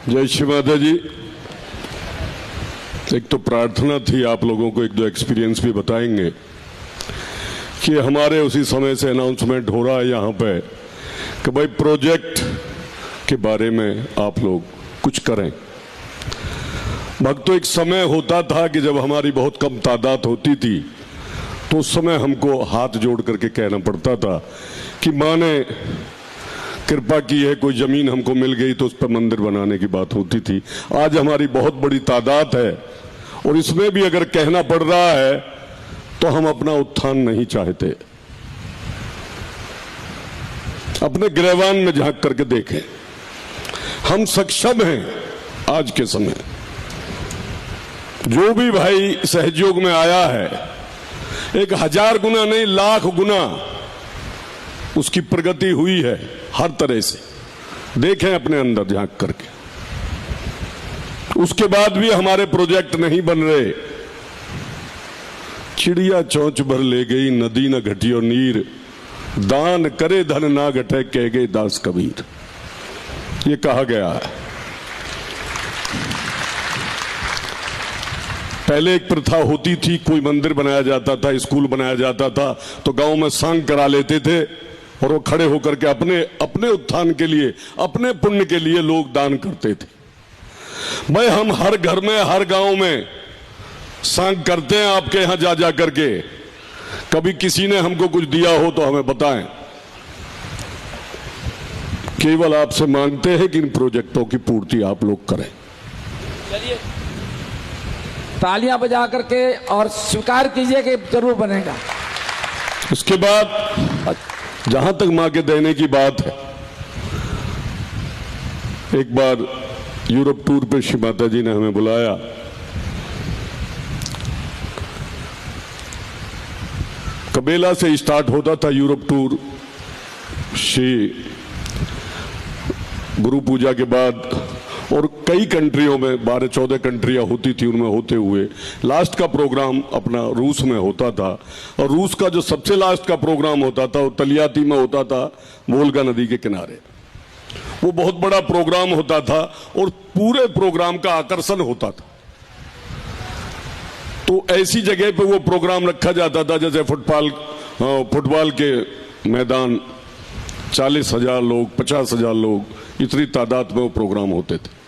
जय श्री माता जी। एक तो प्रार्थना थी, आप लोगों को एक दो एक्सपीरियंस भी बताएंगे कि हमारे उसी समय से अनाउंसमेंट हो रहा है यहाँ पे कि भाई प्रोजेक्ट के बारे में आप लोग कुछ करें। भक्तों, एक समय होता था कि जब हमारी बहुत कम तादाद होती थी तो उस समय हमको हाथ जोड़ करके कहना पड़ता था कि माँ ने कृपा की है, कोई जमीन हमको मिल गई तो उस पर मंदिर बनाने की बात होती थी। आज हमारी बहुत बड़ी तादाद है और इसमें भी अगर कहना पड़ रहा है तो हम अपना उत्थान नहीं चाहते। अपने गिरवान में झांक करके देखें, हम सक्षम हैं। आज के समय जो भी भाई सहयोग में आया है, 1000 गुना नहीं, लाख गुना उसकी प्रगति हुई है हर तरह से। देखें अपने अंदर झांक करके। उसके बाद भी हमारे प्रोजेक्ट नहीं बन रहे। चिड़िया चोंच भर ले गई, नदी न घटियो नीर, दान करे धन ना घटे, कह गए दास कबीर। ये कहा गया है। पहले एक प्रथा होती थी, कोई मंदिर बनाया जाता था, स्कूल बनाया जाता था तो गांव में सांग करा लेते थे और वो खड़े होकर के अपने उत्थान के लिए, अपने पुण्य के लिए लोग दान करते थे। भाई हम हर घर में, हर गांव में सांग करते हैं। आपके यहां जा जा करके कभी किसी ने हमको कुछ दिया हो तो हमें बताएं। केवल आपसे मांगते हैं कि इन प्रोजेक्टों की पूर्ति आप लोग करें। चलिए तालियां बजा करके और स्वीकार कीजिए कि जरूर बनेगा। उसके बाद जहां तक मां के देने की बात है, एक बार यूरोप टूर पे श्री माता जी ने हमें बुलाया। कबेला से स्टार्ट होता था यूरोप टूर। श्री गुरु पूजा के बाद और कई कंट्रियों में 12-14 कंट्रियां होती थी, उनमें होते हुए लास्ट का प्रोग्राम अपना रूस में होता था। और रूस का जो सबसे लास्ट का प्रोग्राम होता था वो तलियाती में होता था, वोल्गा नदी के किनारे। वो बहुत बड़ा प्रोग्राम होता था और पूरे प्रोग्राम का आकर्षण होता था। तो ऐसी जगह पे वो प्रोग्राम रखा जाता था जैसे फुटबॉल के मैदान, 40,000 लोग, 50,000 लोग, इतनी तादाद में वो प्रोग्राम होते थे।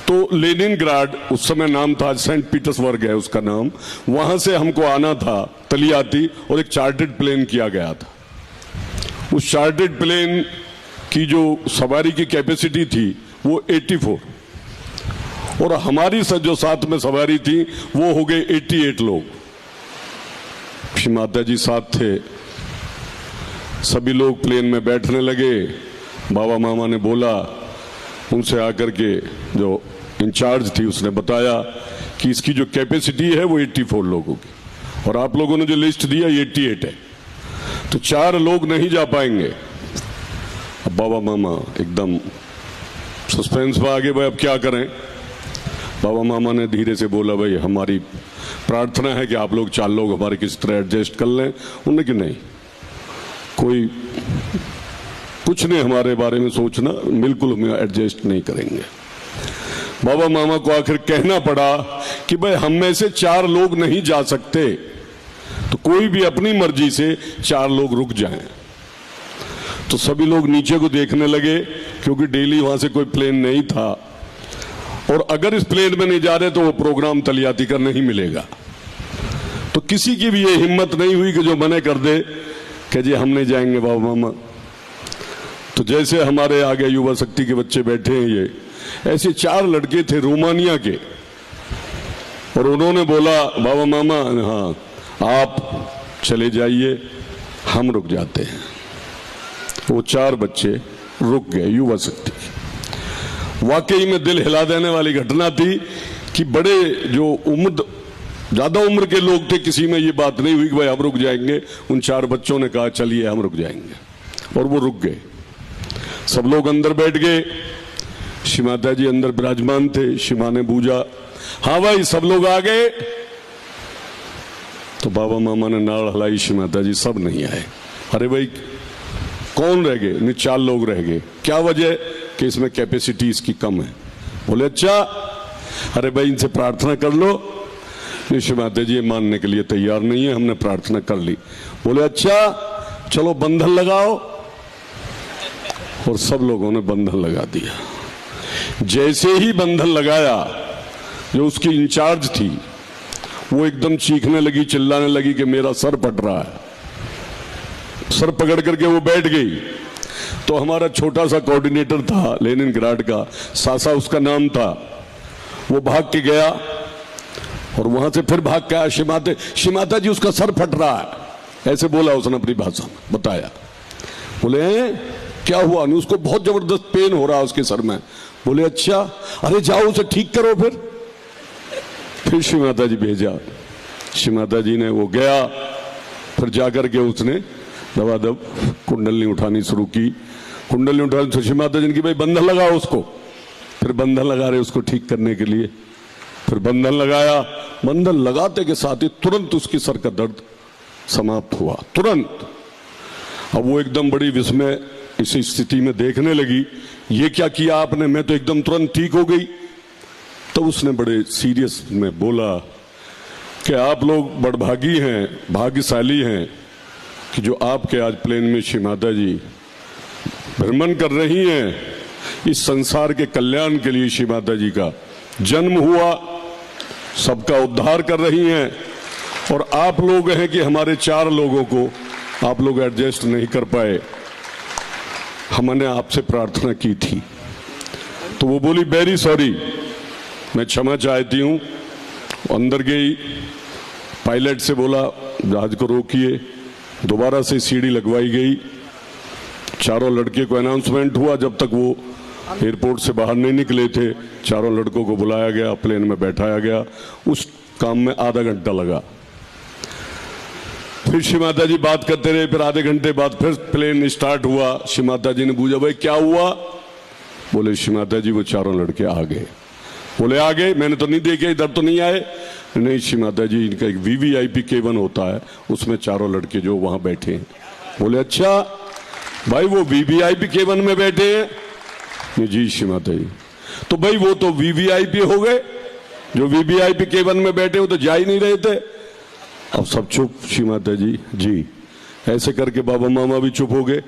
तो लेनिनग्राड उस समय नाम था, सेंट पीटर्सबर्ग है उसका नाम, वहां से हमको आना था तलियाती, और एक चार्टर्ड प्लेन किया गया था। उस चार्टर्ड प्लेन की जो सवारी की कैपेसिटी थी वो 84, और हमारी जो साथ में सवारी थी वो हो गए 88 लोग। श्री माता जी साथ थे। सभी लोग प्लेन में बैठने लगे। बाबा मामा ने बोला, उनसे आकर के जो इंचार्ज थी उसने बताया कि इसकी जो कैपेसिटी है वो 84 लोगों की, और आप लोगों ने जो लिस्ट दिया 88 है, तो 4 लोग नहीं जा पाएंगे। अब बाबा मामा एकदम सस्पेंस में आ गए, भाई अब क्या करें। बाबा मामा ने धीरे से बोला, भाई हमारी प्रार्थना है कि आप लोग 4 लोग हमारे किसी तरह एडजस्ट कर लें। उन्होंने कि नहीं, कोई कुछ नहीं हमारे बारे में सोचना, बिल्कुल हम एडजस्ट नहीं करेंगे। बाबा मामा को आखिर कहना पड़ा कि भाई हम में से 4 लोग नहीं जा सकते, तो कोई भी अपनी मर्जी से 4 लोग रुक जाएं। तो सभी लोग नीचे को देखने लगे, क्योंकि डेली वहां से कोई प्लेन नहीं था, और अगर इस प्लेन में नहीं जा रहे तो वो प्रोग्राम तलियाती का नहीं मिलेगा। तो किसी की भी ये हिम्मत नहीं हुई कि जो मने कर दे कि जी हम नहीं जाएंगे बाबा मामा। तो जैसे हमारे आगे युवा शक्ति के बच्चे बैठे हैं, ये ऐसे 4 लड़के थे रोमानिया के, और उन्होंने बोला बाबा मामा हाँ आप चले जाइए, हम रुक जाते हैं। वो 4 बच्चे रुक गए, युवा शक्ति। वाकई में दिल हिला देने वाली घटना थी कि बड़े जो ज्यादा उम्र के लोग थे, किसी में ये बात नहीं हुई कि भाई हम रुक जाएंगे। उन 4 बच्चों ने कहा चलिए हम रुक जाएंगे, और वो रुक गए। सब लोग अंदर बैठ गए। श्री माता जी अंदर विराजमान थे। श्री मां ने पूजा, हाँ भाई सब लोग आ गए। तो बाबा मामा ने नाड़ हलाई, श्री माता जी सब नहीं आए। अरे भाई कौन रह गए? 4 लोग रह गए। क्या वजह? कि इसमें कैपेसिटी इसकी कम है। बोले अच्छा, अरे भाई इनसे प्रार्थना कर लो। श्री माता जी ये मानने के लिए तैयार नहीं है, हमने प्रार्थना कर ली। बोले अच्छा चलो बंधन लगाओ, और सब लोगों ने बंधन लगा दिया। जैसे ही बंधन लगाया, जो उसकी इंचार्ज थी वो एकदम चीखने लगी, चिल्लाने लगी कि मेरा सर फट रहा है। सर पकड़ करके वो बैठ गई। तो हमारा छोटा सा कोऑर्डिनेटर था लेनिनग्राड का, सासा उसका नाम था, वो भाग के गया और वहां से फिर भाग के आया। श्री माता जी उसका सर फट रहा है, ऐसे बोला उसने अपनी भाषा में, बताया। बोले क्या हुआ? नहीं, उसको बहुत जबरदस्त पेन हो रहा है उसके सर में। बोले अच्छा, अरे जाओ उसे ठीक करो। फिर श्री माता जी भेजा। श्री माता जी ने वो गया, फिर जाकर के उसने दबादब कुंडली उठानी शुरू की। कुंडली उठानी तो श्री माता जी ने की भाई बंधन लगाओ उसको। फिर बंधन लगा रहे उसको ठीक करने के लिए। फिर बंधन लगाया। बंधन लगाते के साथ ही तुरंत उसकी सर का दर्द समाप्त हुआ, तुरंत। अब वो एकदम बड़ी विस्मय इस स्थिति में देखने लगी, ये क्या किया आपने? मैं तो एकदम तुरंत ठीक हो गई। तो उसने बड़े सीरियस में बोला कि आप लोग बड़भागी हैं, भाग्यशाली हैं कि जो आपके आज प्लेन में श्री माता जी भ्रमण कर रही हैं। इस संसार के कल्याण के लिए श्री माता जी का जन्म हुआ, सबका उद्धार कर रही हैं। और आप लोग हैं कि हमारे 4 लोगों को आप लोग एडजस्ट नहीं कर पाए, हमने आपसे प्रार्थना की थी। तो वो बोली वेरी सॉरी, मैं क्षमा चाहती हूं। अंदर गई, पायलट से बोला जहाज को रोकिए। दोबारा से सीढ़ी लगवाई गई। चारों लड़के को अनाउंसमेंट हुआ, जब तक वो एयरपोर्ट से बाहर नहीं निकले थे, चारों लड़कों को बुलाया गया, प्लेन में बैठाया गया। उस काम में आधा घंटा लगा। फिर श्री माता जी बात करते रहे। फिर आधे घंटे बाद फिर प्लेन स्टार्ट हुआ। श्री माता जी ने पूछा भाई क्या हुआ? बोले श्री माता जी वो चारों लड़के आ गए। बोले आ गए? मैंने तो नहीं देखे, इधर तो नहीं आए। नहीं श्री माता जी, इनका एक VVIP केबिन होता है, उसमें चारों लड़के जो वहां बैठे हैं। बोले अच्छा भाई वो VVIP केबिन में बैठे हैं? जी श्री माता जी। तो भाई वो तो VVIP हो गए, जो VVIP केबिन में बैठे वो तो जा ही नहीं रहे थे। अब सब चुप। श्री माता जी ऐसे करके बाबा मामा भी चुप हो गए।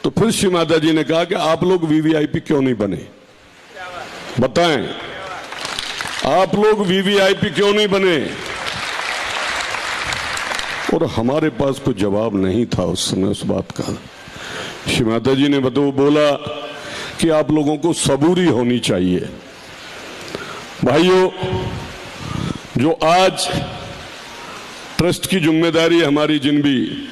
तो फिर श्री माता जी ने कहा कि आप लोग VVIP क्यों नहीं बने? बताएं, आप लोग VVIP क्यों नहीं बने? और हमारे पास कोई जवाब नहीं था उस समय उस बात का। श्री माता जी ने बोला कि आप लोगों को सबूरी होनी चाहिए। भाइयों, जो आज ट्रस्ट की जिम्मेदारी हमारी, जिन भी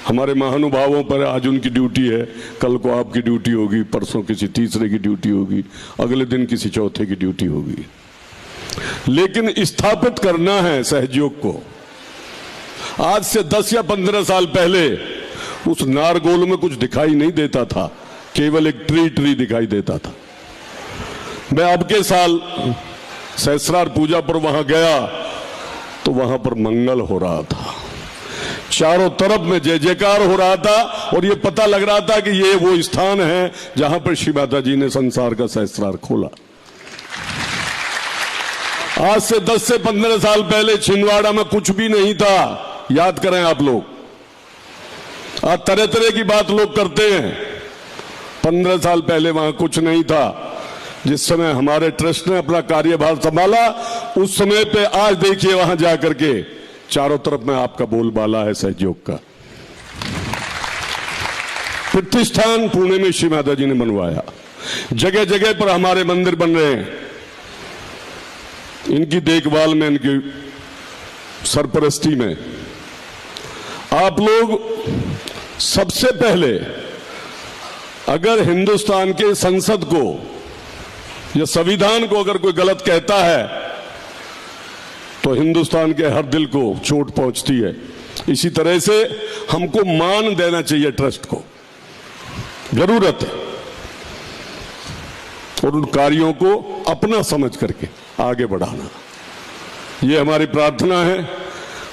हमारे महानुभावों पर आज उनकी ड्यूटी है, कल को आपकी ड्यूटी होगी, परसों किसी तीसरे की ड्यूटी होगी, अगले दिन किसी चौथे की ड्यूटी होगी, लेकिन स्थापित करना है सहयोग को। आज से 10 या 15 साल पहले उस नारगोल में कुछ दिखाई नहीं देता था, केवल एक ट्री दिखाई देता था। मैं अब के साल सहस्रार पूजा पर वहां गया तो वहां पर मंगल हो रहा था, चारों तरफ में जय जयकार हो रहा था, और ये पता लग रहा था कि ये वो स्थान है जहां पर श्री माता जी ने संसार का सहस्रार खोला। आज से 10 से 15 साल पहले छिंदवाड़ा में कुछ भी नहीं था, याद करें आप लोग। आज तरह तरह की बात लोग करते हैं। 15 साल पहले वहां कुछ नहीं था। जिस समय हमारे ट्रस्ट ने अपना कार्यभार संभाला, उस समय पे आज देखिए वहां जाकर के चारों तरफ में आपका बोलबाला है सहयोग का। प्रतिष्ठान पुणे में श्री माता जी ने बनवाया, जगह जगह पर हमारे मंदिर बन रहे हैं। इनकी देखभाल में, इनकी सरपरस्ती में आप लोग सबसे पहले, अगर हिंदुस्तान के संसद को या संविधान को अगर कोई गलत कहता है तो हिंदुस्तान के हर दिल को चोट पहुंचती है। इसी तरह से हमको मान देना चाहिए ट्रस्ट को, जरूरत है, और उन कार्यों को अपना समझ करके आगे बढ़ाना, ये हमारी प्रार्थना है।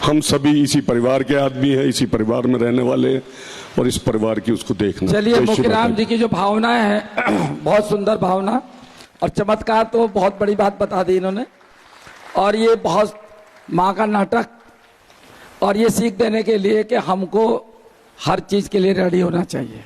हम सभी इसी परिवार के आदमी हैं, इसी परिवार में रहने वाले हैं, और इस परिवार की उसको देखना। चलिए, मुक्तिराम जी की जो भावनाएं हैं बहुत सुंदर भावना, और चमत्कार तो बहुत बड़ी बात बता दी इन्होंने। और ये बहुत माँ का नाटक, और ये सीख देने के लिए कि हमको हर चीज के लिए रेडी होना चाहिए।